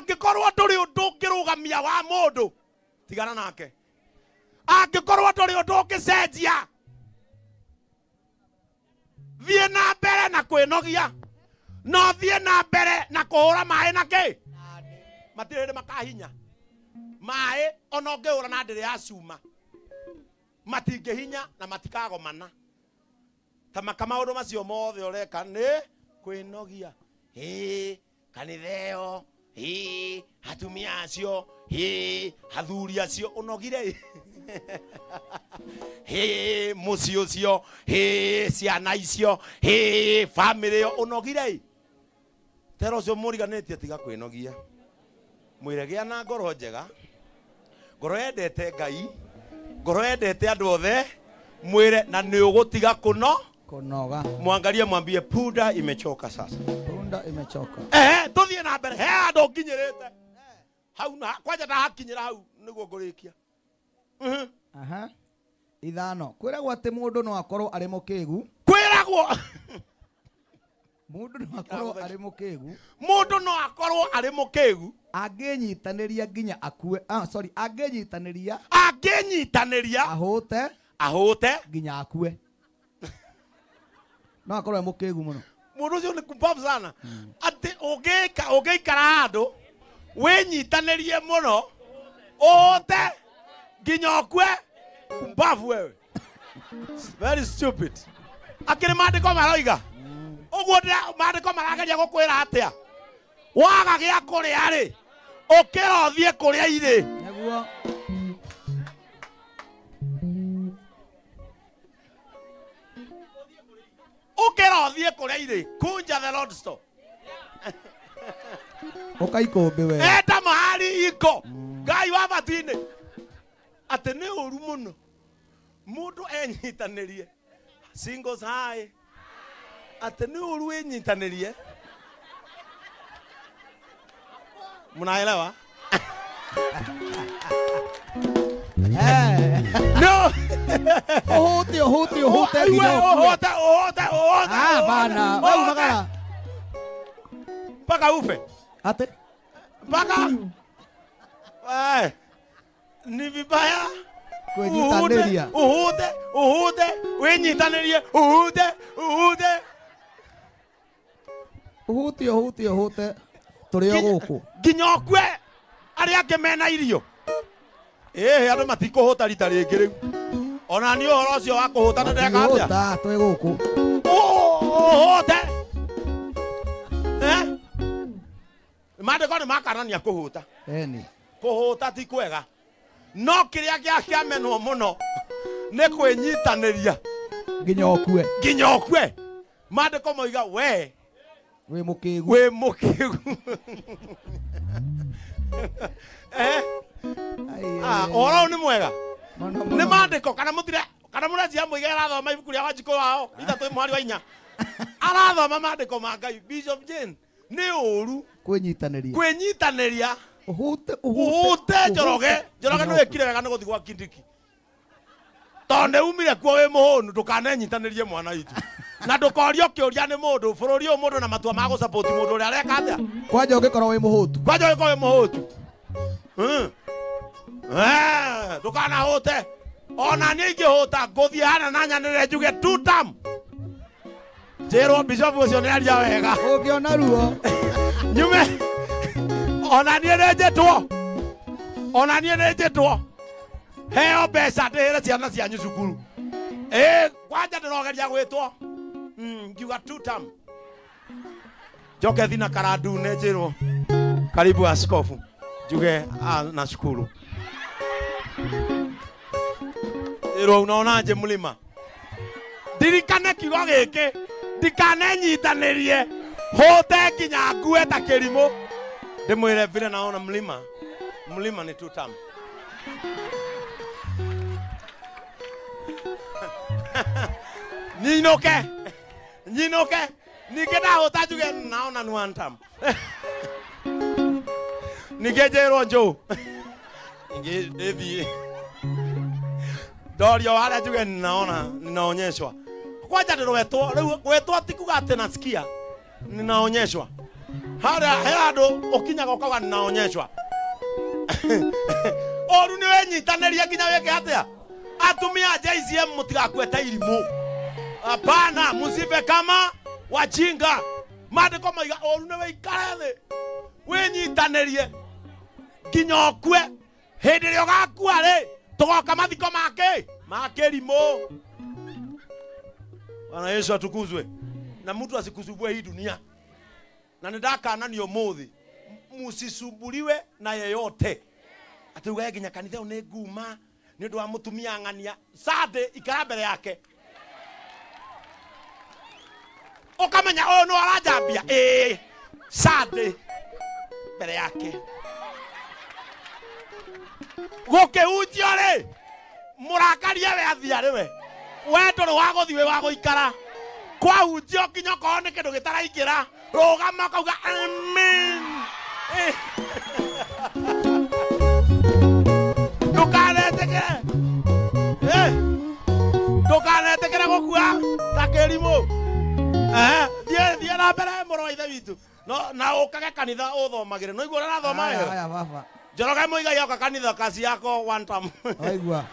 Angikorwo nduri undu ungirugamia wa mundu tigana nake. Angikorwo nduri undu ungicenjia thie na mbere na kwinogia no thie na mbere na kuhura mai na ki matirende makahinya mai ona ngeura na ndire ya cuma matingihinya na matikagomana ta maundu macio mothe ureka ni kwinogia kanitheo hatumia acio hathuri acio unogire muci ucio ciana icio family unogire tero cio muriganĩtie tiga kwĩnogia mwĩre gĩa na ngoro njega ngoro yendete Ngai ngoro yendete andũ othe mwĩre na nĩ ũgũtiga kunoga mwangalie mwambie punda imechoka sasa punda imechoka tuthie na mbere he andũ nginyĩrĩte hau na kwanja ndahakinyĩra hau nĩguo ngũrĩkia ithano kwĩragwo atĩ mũndũ no akorwo arĩ mũkĩgu kwĩragwo mundu no akorwo ari mukigu mundu no akorwo ari mukigu angĩnyitanĩria nginya akue angĩnyitanĩria ahũte nginya akue no akorwo ari mukigu muno mundu ucio ni kumbavu sana ati ũngĩikara handũ wĩnyitanĩrie mũno ũhũte nginya ũkue kumbavu wewe very stupid akĩrĩ maandĩko maroiga uguo maandĩko marageria gũkwĩra atĩa waga gĩa kũrĩa rĩ ũkĩra ũthiĩ kũrĩa irĩ nĩguo ũkĩra ũthiĩ kũrĩa irĩ kunja the Lord store ũkaikũmbĩ we enda mahali iko Ngai wa matu-inĩ atĩ nĩ ũru mũno mũndũ enyitanĩrie singles high ati ni uru enyitanĩrie munaelewa no uhute bana wewe magara paka ufe ate paka ni vibaya kwenyitanĩria uhute wenyitanĩrie uhute uhute turi o guku nginya okwe ari ake mena irio andu matikuhuta rita ringi riu ona ni uhoro ucio wa kuhuta ndeka atia ta twi guku uhute maandĩko nĩ makanania kuhuta kuhuta ti kwega no kĩrĩa gĩakĩamenwo mũno nĩ kwĩnyitanĩria nginya okue maandĩko moiga we we mukigu oro ni mwega ni maandĩko kana mũreciria mũiga arathoma ibuku rĩa Wanjikũ wao ithatũ mwari wa inya arathoma maandĩko ma Ngai Bishop Jane nĩ ũru kwĩnyitanĩria uhute Njoroge nĩ wĩkire wega nĩ gũthiĩ gwa Kindiki tondũ umire kuo wĩ mũhũnu ndũkanenyitanĩrie mwana witũ na ndukorio kiuria ni mundu bururi uyu mundu na matua ma gusupport mundu uri areka atia kwanja ungikorwo wi muhutu ndukana hute ona ni ingihuta nguthie hana na nyanire njuge 2 term njirwo bishop ucio ni aria wega ungiona ruo nyume ona ni njetwo heo mbeca ndĩhĩre ciana cianyu cukuru kwanja ndĩrogeria gwĩtwo ngiuga 2 term njoke thina karandune njĩrwo karibu askofu njuge na cukuru njĩrwo unaona nje mlima ndirikane kiugo gĩkĩ ndikanenyitanĩrie hũte nginya ngue ta kĩrimũ ndĩmwĩre vile naona mlima ni 2 term Nyinoke ningĩ ndahũta njuge naona ni 1 term ningĩ njĩrwo njũ ingĩ ndĩthiĩ ndorio harĩa njuge ninaonyeshwa kwanja ndĩrwetwo rĩu gwetwo ti kuga atĩ nasikia ninaonyeshwa Haya ndo ukinyaga ukawa naonyeshwa. Oru ni wenyitaneria kinya weke atia. Atumia JCM mutigakweta irimu. Hapana, musive kama wajinga. Maandiko maiga oru ni weikare wenyitanerie kinya okwe. Hindi rio gakua ri tugoka mathiko make irimu. Bwana Yesu atukuzwe. Na mtu asikuzubue hii dunia. Na ndakana ni umuthi musisumbuliwe na yeyote. Ati ugae ginya kanitha une nguma ni ndu wa mutumia ngania sade ikara mbere yake. Ukamenya o no arajambia sade mbere yake. Goke utio murakaria we athia riwe. We ndu wa guthiwe wa guikara. Kwa utio kinyo ko ne kindu gitaraikira. Rogama kauga amen. Ndukanetekere gukua takerimo. Thie na mbere moro ithe witu. No na ukage kanitha uthomagire. No igua na thoma wewe. Aya baba. Njoroge muiga yoka kanitha kasi yako one time. Aigua.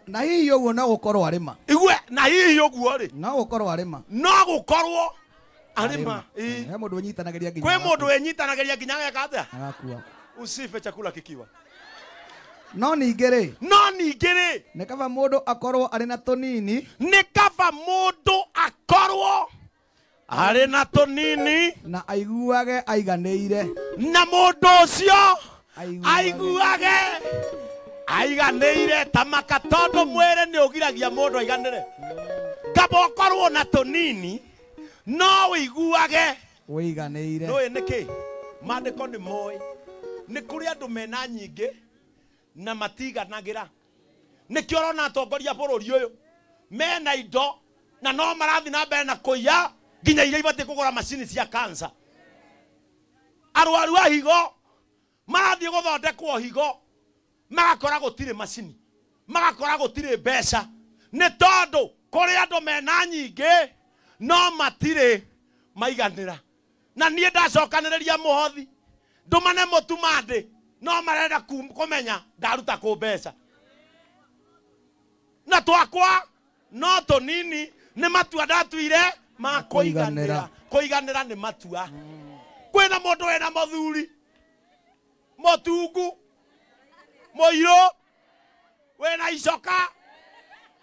Na hihi uguo no gukorwo arima. Igwe na hihi uguo ri. No gukorwo arima. No gukorwo arima. He mundu wenyitanagiria nginya. Kwe mundu wenyitanagiria nginya geka atia. Agakua. Usife chakula kikiwa. No ningere. No ningere. Nĩ kaba mũndũ akorwo arĩ na tũnini. Nĩ kaba mũndũ akorwo arĩ na tũnini. Na aiguage aiganĩire. Na mũndũ ũcio aiguage aiganĩire tamaka tondũ mwĩrĩ nĩ ũgiragia mũndũ aiganĩre. Kaba ũkorwo na tũnini no ũiguage ũiganĩire. Nũĩ nĩkĩ? Maandĩko nĩ moĩ. Nĩ kũrĩ andũ mena nyingĩ na matiganagĩra. Nĩkĩo ũrona atongoria bũrũri ũyũ mena indo na no marathi na mbere na kũiya nginya iria ibatiĩ kũgũra macini cia cancer. Arwaru a higo marathiĩ gũthondekwo higo magakora gũtirĩ macini, magakora gũtirĩ mbeca. Nĩ tondũ kũrĩ andũ mena nyingĩ no matirĩ maiganĩra. Na niĩ ndacokanĩrĩria mũhothi ndũmane mũtumandĩ no marenda kũmenya ndaruta kũ mbeca. Na twakwa no tũnini nĩ matua ndatuire ma kũiganĩra. Kũiganĩra nĩ matua. Kwĩna mũndũ wĩna mũthuri mũtungu mũirũ wĩna icoka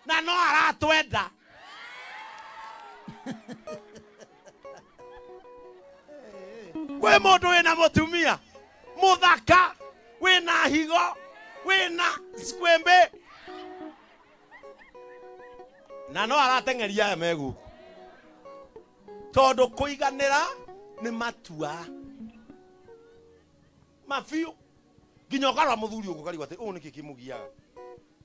na no aratwenda. Kwĩ mũndũ wĩna mũtumia muthaka wĩna higo wĩna skwembe na no arateng'eria aya megu tondũ kũiganĩra nĩ matua mabiũ. Nginya ũkarora mũthuri ũguo karigwo atĩ ũũ nĩkĩ kĩmũgiaga.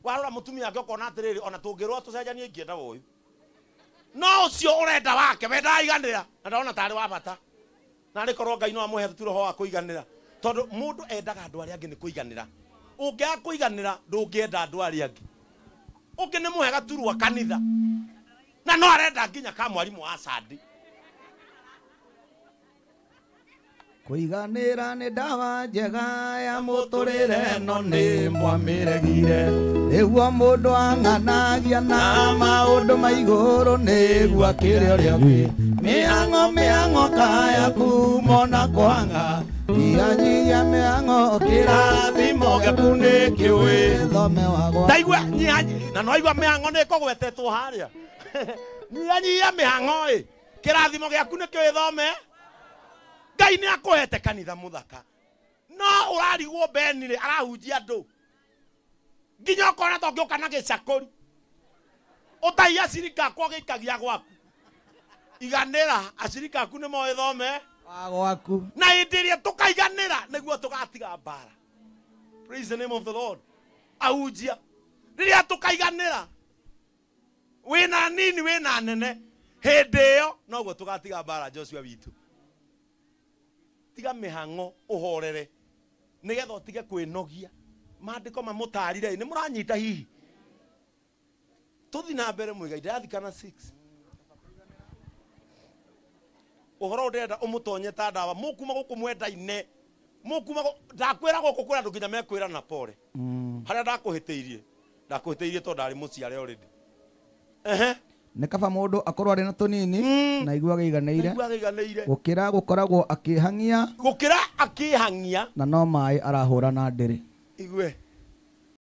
Warora mũtumia wake ũkona atĩrĩrĩ ona tũngĩrũa tũcenjanie ingĩenda ũyũ. No ũcio ũrenda wake wenda aiganĩra na ndona tarĩ wa bata. Na nĩ korwo Ngai no amũhe roho wa kũiganĩra. Tondũ mũndũ endaga andũ arĩa angĩ nĩ kũiganĩra. Ũngĩaga kũiganĩra ndũngĩenda andũ arĩa angĩ. Ũngĩ nĩ mũhega turwa kanitha. Na no arenda nginya ka mwarimũ wa Sunday. Kũiganĩra nĩ ndawa njega ya mũtũrĩre no nĩ mwamĩregire. Nĩguo mũndũ ang'anagia na maũndũ ma igũrũ nĩguo akĩrĩ ũrĩa ũngĩ. Mĩhang'o kaya kuma na kwanga. Nyihanyihia mĩhang'o kĩrathimo gĩaku nĩ kĩũĩ. Thome wagwa. Ndaigua na no igua mĩhang'o nĩ kũgwetetwo harĩa. Nyihanyihia mĩhang'o kĩrathimo gĩaku nĩ kĩũĩ thome. Ngai nĩ akũhete kanitha mũthaka. No ũrarigwo Benire arahunjia andũ. Nginya ũkona to ngĩũka na gĩcakũri. Ũtaia acirika akwa gĩikagia gwaku. Iganĩra acirika aku nĩ moĩ thome gwaku. Na hĩndĩ ĩrĩa tũkaiganĩra nĩguo tũgatiga mbara. Praise the name of the Lord. Ahunjia. Rĩrĩa tũkaiganĩra wĩna nini wĩna nene hĩndĩ ĩyo noguo tũgatiga mbara Joshua witũ. Tiga mĩhang'o ũhorere nĩgetha ũtige kwĩnogia. Maandĩko mamũtarire nĩ mũranyita hihi. Tũthi na mbere mũigai ndĩrathikana 6. uhoro ndenda umutonye ta ndawa mukuma guku mwenda-ine mukuma ndakwira guku kwira ndukinya mekwira na pole haria ndakuhiteirie to ndari muciare already nä kaba må ndå akorwo arä na tå nini na iguaga iganeire gå kä ra gå koragwo akä hangia gå kä ra akä hangia na no maä arahå ra na ndä rä igue